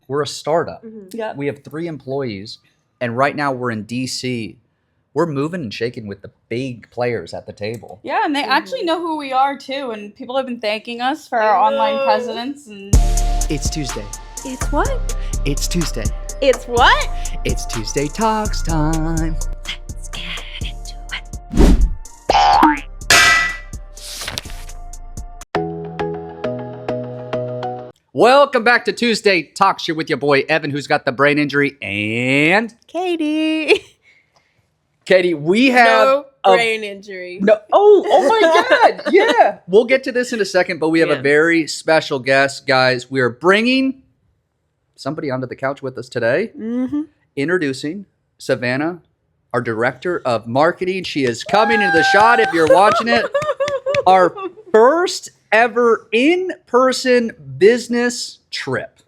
We're a startup. Yeah. We have 3 employees, and right now we're in DC. We're moving and shaking with the big players at the table. Yeah, and they actually know who we are too, and people have been thanking us for our online presence. And It's Tuesday. It's what? It's Tuesday. It's what? It's Tuesday Talks time. Let's get into it. Welcome back to Tuesday Talks. You're with your boy Evan, who's got the brain injury, and Katie. Katie. We have No brain injury. No. Oh my God. Yeah. We'll get to this in a second, but we have a very special guest, guys. We are bringing somebody onto the couch with us today. Introducing Savannah, our director of marketing. She is coming into the shot if you're watching it. Our first ever in-person business trip.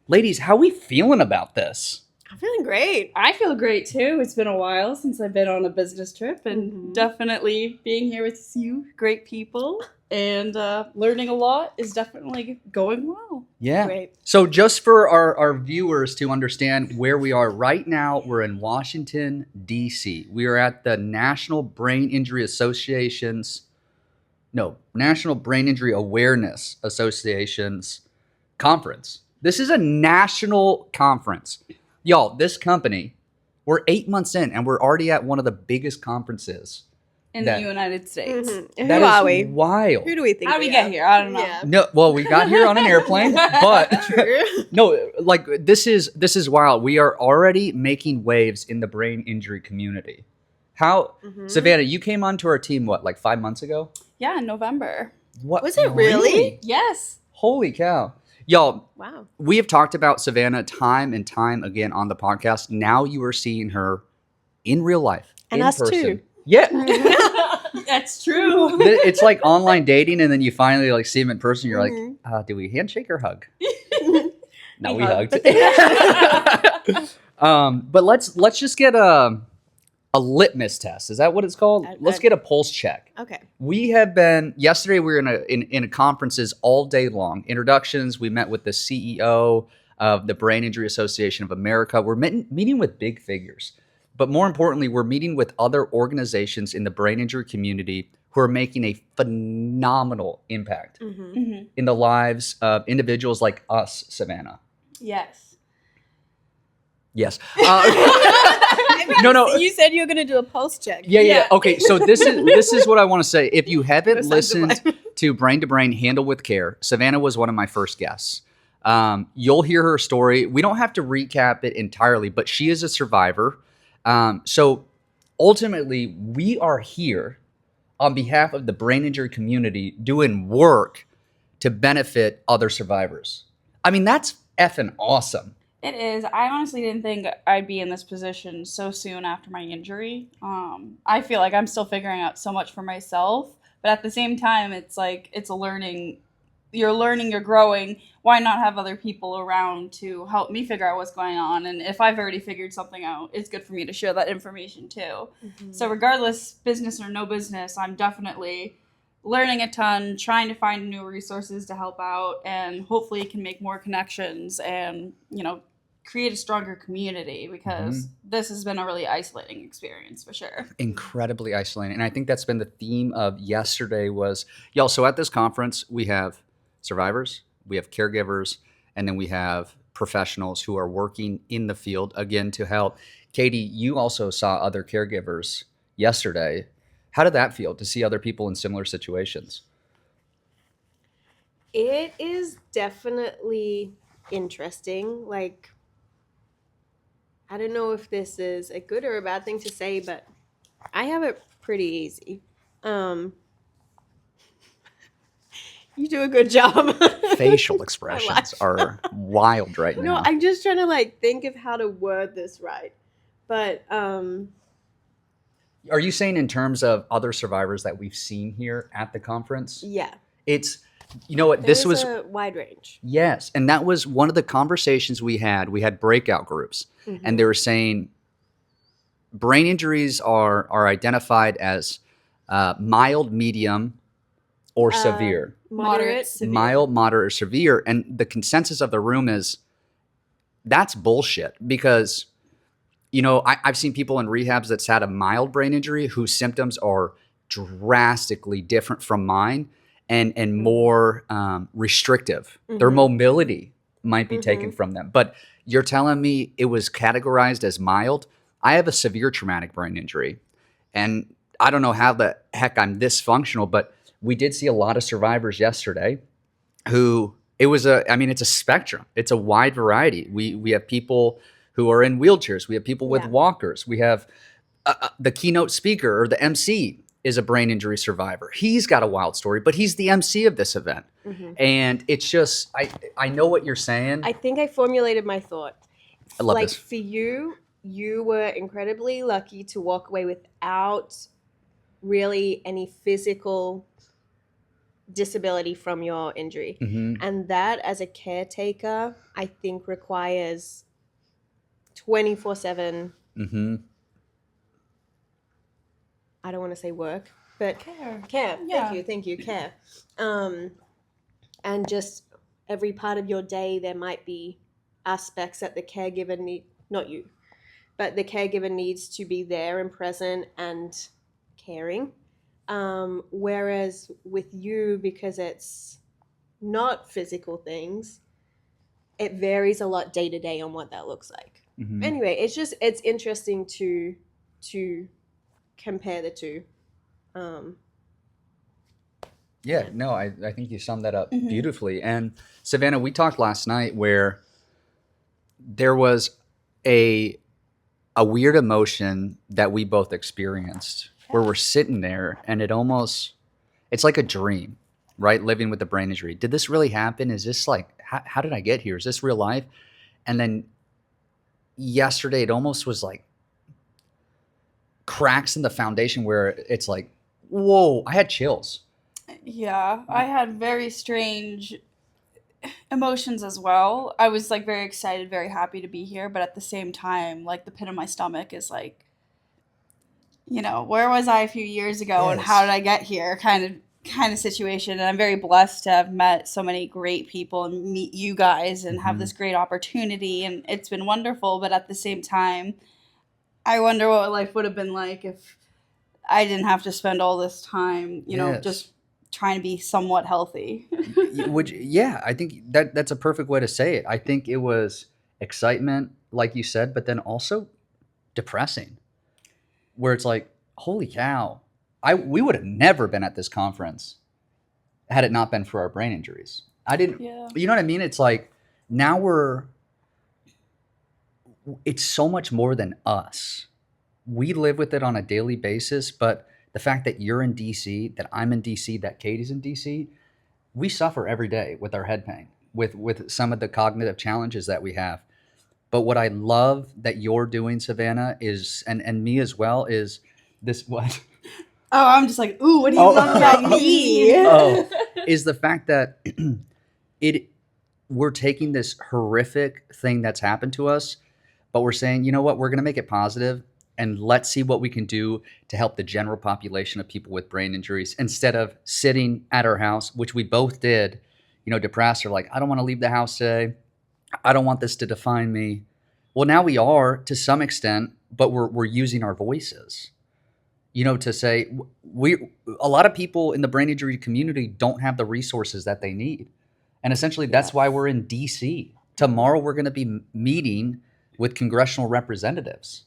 Ladies, how are we feeling about this? I'm feeling great. I feel great too. It's been a while since I've been on a business trip, and definitely being here with you, great people, and learning a lot is definitely going well. Yeah. Great. So just for our viewers to understand where we are right now, we're in Washington, D.C. We are at the National Brain Injury Awareness Association's conference. This is a national conference. Y'all, this company, we're 8 months in and we're already at one of the biggest conferences In the United States. Who that are is we? wild. Who do we think How did we we get are? here? I don't know. Yeah. No, well, we got here on an airplane, but no, like this is wild. We are already making waves in the brain injury community. How, Savannah, you came onto our team, what, like 5 months ago? Yeah, in November. What? Was it really? Yes. Holy cow. Y'all, Wow. we have talked about Savannah time and time again on the podcast. Now you are seeing her in real life. And in us person. too. Yeah. That's true. It's like online dating, and then you finally like see him in person. You're like, do we handshake or hug? No, we hugged. But let's just get a litmus test. Is that what it's called? Let's get a pulse check. Okay. We have been yesterday. We were in conferences all day long. Introductions. We met with the CEO of the Brain Injury Association of America. We're meeting with big figures, but more importantly, we're meeting with other organizations in the brain injury community who are making a phenomenal impact in the lives of individuals like us, Savannah. Yes. Yes. No. You said you were going to do a pulse check. Yeah. Okay, so this is what I want to say. If you haven't listened to Brain to Brain Handle with Care, Savannah was one of my first guests. You'll hear her story. We don't have to recap it entirely, but she is a survivor. So ultimately, we are here on behalf of the brain injury community doing work to benefit other survivors. I mean, that's effing awesome. It is. I honestly didn't think I'd be in this position so soon after my injury. I feel like I'm still figuring out so much for myself, but at the same time, it's like it's a learning. You're learning, you're growing. Why not have other people around to help me figure out what's going on? And if I've already figured something out, it's good for me to share that information too. So regardless, business or no business, I'm definitely learning a ton, trying to find new resources to help out, and hopefully can make more connections and, create a stronger community, because this has been a really isolating experience for sure. Incredibly isolating. And I think that's been the theme of yesterday was, y'all, so at this conference, we have survivors, we have caregivers, and then we have professionals who are working in the field, again, to help. Katie, you also saw other caregivers yesterday. How did that feel to see other people in similar situations? It is definitely interesting. Like, I don't know if this is a good or a bad thing to say, but I have it pretty easy. You do a good job. Facial expressions are wild right now. No, I'm just trying to think of how to word this right. But are you saying in terms of other survivors that we've seen here at the conference? yeah, It's, you know what, this was a wide range. Yes, and that was one of the conversations we had. We had breakout groups, and they were saying brain injuries are identified as mild, medium, or severe. Moderate, severe. Mild, moderate, or severe. And the consensus of the room is that's bullshit because, I've seen people in rehabs that's had a mild brain injury whose symptoms are drastically different from mine and more restrictive. Their mobility might be taken from them. But you're telling me it was categorized as mild? I have a severe traumatic brain injury. And I don't know how the heck I'm this functional, but we did see a lot of survivors yesterday who it's a spectrum. It's a wide variety. We have people who are in wheelchairs. We have people with walkers. We have the keynote speaker or the MC is a brain injury survivor. He's got a wild story, but he's the MC of this event. And it's just, I know what you're saying. I think I formulated my thought. I love like this. For you were incredibly lucky to walk away without really any physical disability from your injury. And that, as a caretaker, I think requires 24/7. I don't want to say work, but care. Yeah. Thank you, care. And just every part of your day, there might be aspects that the caregiver not you, but the caregiver needs to be there and present and caring. Whereas with you, because it's not physical things, it varies a lot day to day on what that looks like. Anyway, it's interesting to compare the two. I think you summed that up beautifully. And Savannah, we talked last night where there was a weird emotion that we both experienced where we're sitting there and it's like a dream, right? Living with a brain injury. Did this really happen? Is this like, how did I get here? Is this real life? And then yesterday, it almost was like cracks in the foundation where it's like, whoa, I had chills. Yeah, I had very strange emotions as well. I was like very excited, very happy to be here, but at the same time, like the pit of my stomach is like, where was I a few years ago and how did I get here kind of situation. And I'm very blessed to have met so many great people and meet you guys and have this great opportunity, and it's been wonderful. But at the same time, I wonder what life would have been like if I didn't have to spend all this time, just trying to be somewhat healthy. I think that's a perfect way to say it. I think it was excitement, like you said, but then also depressing, where it's like, holy cow, we would have never been at this conference had it not been for our brain injuries. You know what I mean? It's like now it's so much more than us. We live with it on a daily basis, but the fact that you're in DC, that I'm in DC, that Katie's in DC, we suffer every day with our head pain, with some of the cognitive challenges that we have. But what I love that you're doing, Savannah, is, and me as well, is this what? Oh, I'm just like, ooh, what do you love about me? Is the fact that we're taking this horrific thing that's happened to us, but we're saying, you know what, we're going to make it positive. And let's see what we can do to help the general population of people with brain injuries instead of sitting at our house, which we both did, depressed or like, I don't want to leave the house today. I don't want this to define me. Well, now we are to some extent, but we're using our voices, to say a lot of people in the brain injury community don't have the resources that they need. And essentially that's why we're in DC. Tomorrow we're going to be meeting with congressional representatives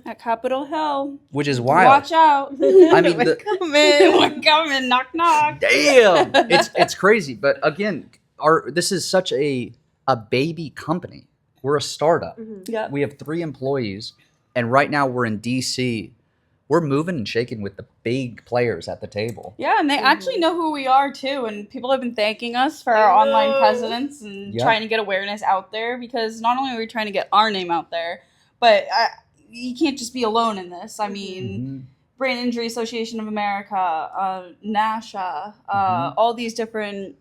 at Capitol Hill, which is wild. Watch out! I mean, we're coming, knock knock. Damn, it's crazy. But again, this is such a baby company. We're a startup. Yep. We have 3 employees, and right now we're in DC. We're moving and shaking with the big players at the table. Yeah, and they actually know who we are too, and people have been thanking us for our online presence and trying to get awareness out there, because not only are we trying to get our name out there, but you can't just be alone in this. I mean, Brain Injury Association of America, NASHA, all these different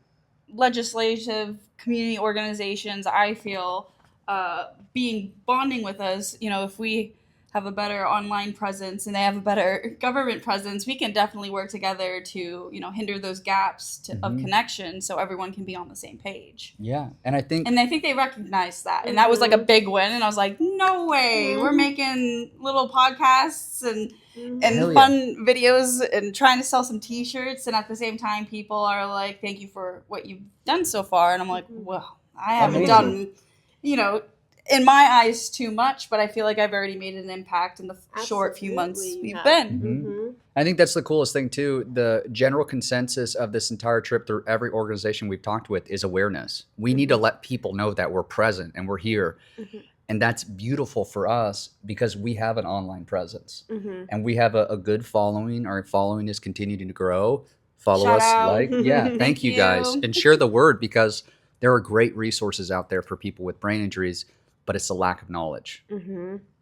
legislative community organizations, I feel, bonding with us, if we have a better online presence and they have a better government presence, we can definitely work together to, hinder those gaps of connection so everyone can be on the same page. Yeah. And I think they recognized that. And that was like a big win. And I was like, no way. We're making little podcasts and fun videos and trying to sell some t-shirts. And at the same time, people are like, thank you for what you've done so far. And I'm like, well, I haven't done, in my eyes too much, but I feel like I've already made an impact in the short few months we've been. I think that's the coolest thing too. The general consensus of this entire trip through every organization we've talked with is awareness. We need to let people know that we're present and we're here. And that's beautiful for us because we have an online presence and we have a good following. Our following is continuing to grow. Follow Shout us, out. thank you guys, and share the word because there are great resources out there for people with brain injuries, but it's a lack of knowledge.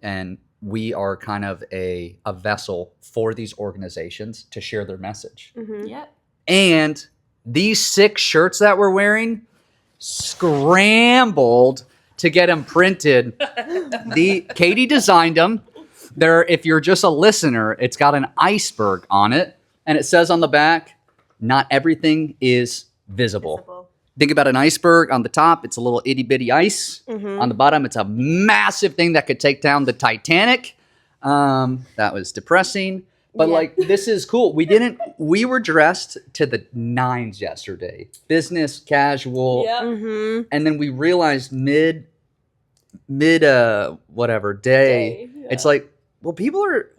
And we are kind of a vessel for these organizations to share their message. Yep. And these 6 shirts that we're wearing, scrambled to get them printed. Katie designed them. If you're just a listener, it's got an iceberg on it. And it says on the back, not everything is visible. Think about an iceberg. On the top, it's a little itty bitty ice. On the bottom, it's a massive thing that could take down the Titanic. That was depressing. But this is cool. We were dressed to the nines yesterday. Business, casual. Yep. And then we realized mid whatever day. It's like, well,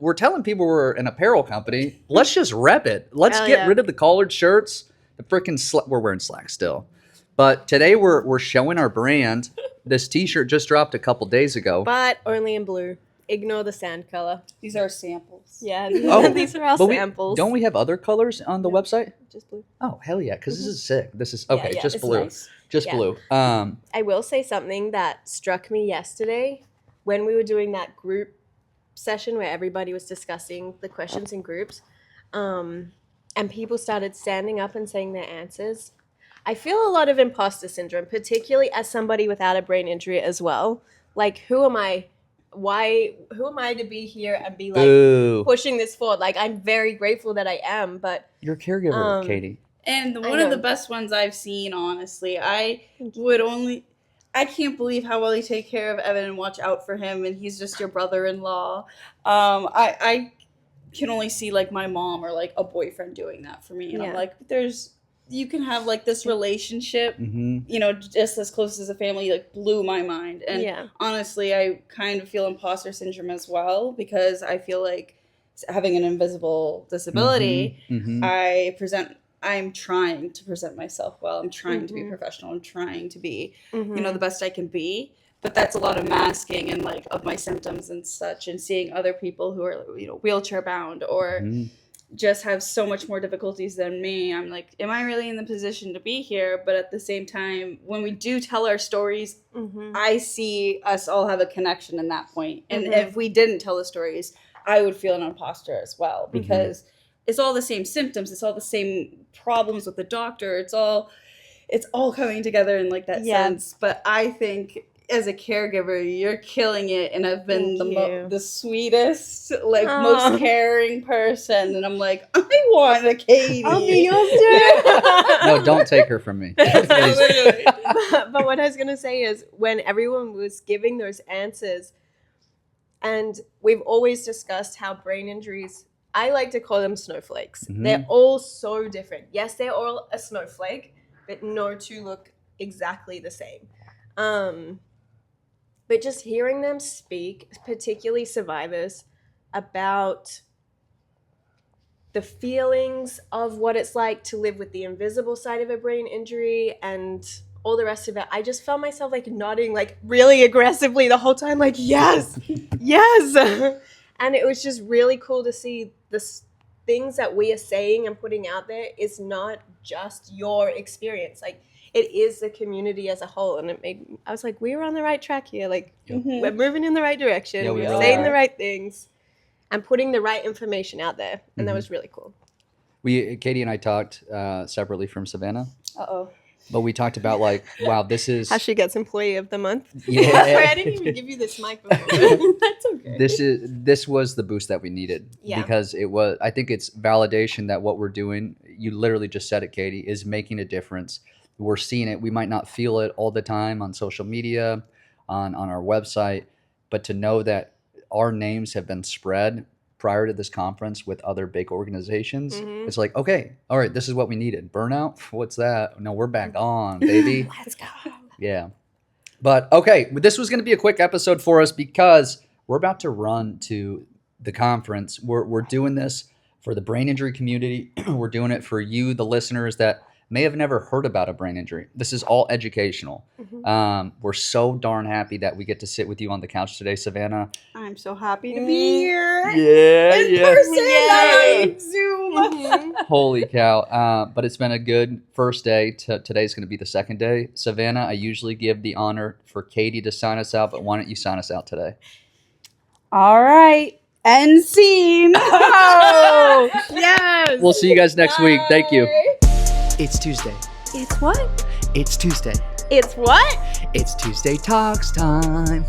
we're telling people we're an apparel company. Let's just rep it. Let's get rid of the collared shirts. The freaking we're wearing slacks still. But today we're showing our brand. This t-shirt just dropped a couple days ago. But only in blue. Ignore the sand color. These are samples. Yeah, these are all samples. Don't we have other colors on the website? Just blue. Oh, hell yeah, because this is sick. This is, okay, just it's blue. nice. Just blue. I will say something that struck me yesterday when we were doing that group session where everybody was discussing the questions in groups, and people started standing up and saying their answers. I feel a lot of imposter syndrome, particularly as somebody without a brain injury as well. Like, who am I? Who am I to be here and be like pushing this forward? Like, I'm very grateful that I am, but you're a caregiver, Katie. And one of the best ones I've seen, honestly. I can't believe how well you take care of Evan and watch out for him, and he's just your brother-in-law. I can only see like my mom or like a boyfriend doing that for me, and I'm like, you can have like this relationship, just as close as a family, like blew my mind. And honestly, I kind of feel imposter syndrome as well, because I feel like having an invisible disability, I'm trying to present myself well. I'm trying to be professional. I'm trying to be, the best I can be. But that's a lot of masking and like of my symptoms and such, and seeing other people who are, wheelchair bound or just have so much more difficulties than me. I'm like, am I really in the position to be here? But at the same time, when we do tell our stories, I see us all have a connection in that point. And if we didn't tell the stories, I would feel an imposter as well, because it's all the same symptoms. It's all the same problems with the doctor. It's all coming together in like that sense. But I think as a caregiver, you're killing it, and I've been the sweetest, like most caring person, and I'm like, I want a Katie. I'll be yours too. No, don't take her from me. But what I was gonna say is, when everyone was giving those answers, and we've always discussed how brain injuries, I like to call them snowflakes. They're all so different. Yes, they're all a snowflake, but no two look exactly the same. But just hearing them speak, particularly survivors, about the feelings of what it's like to live with the invisible side of a brain injury and all the rest of it, I just felt myself like nodding like really aggressively the whole time, like, yes, yes. And it was just really cool to see the things that we are saying and putting out there is not just your experience. Like, it is the community as a whole. And I was like, we were on the right track here. Like, we're moving in the right direction. Yeah, we we're really saying are. the right things and putting the right information out there. And that was really cool. Katie and I talked separately from Savannah. Uh-oh. But we talked about like, wow, this is How she gets Employee of the Month. Yeah. Sorry, I didn't even give you this mic before. That's okay. this was the boost that we needed. Yeah. Because I think it's validation that what we're doing, you literally just said it, Katie, is making a difference. We're seeing it. We might not feel it all the time on social media, on our website, but to know that our names have been spread prior to this conference with other big organizations, it's like, okay, all right, this is what we needed. Burnout? What's that? No, we're back on, baby. Let's go. Yeah. But okay, this was going to be a quick episode for us because we're about to run to the conference. We're doing this for the brain injury community. We're doing it for you, the listeners that may have never heard about a brain injury. This is all educational. We're so darn happy that we get to sit with you on the couch today, Savannah. I'm so happy to be here. Yeah, In person, not on Zoom. Holy cow. But it's been a good first day. Today's going to be the second day. Savannah, I usually give the honor for Katie to sign us out, but why don't you sign us out today? All right. End scene. Oh, yes. We'll see you guys next week. Thank you. It's Tuesday. It's what? It's Tuesday. It's what? It's Tuesday Talks time.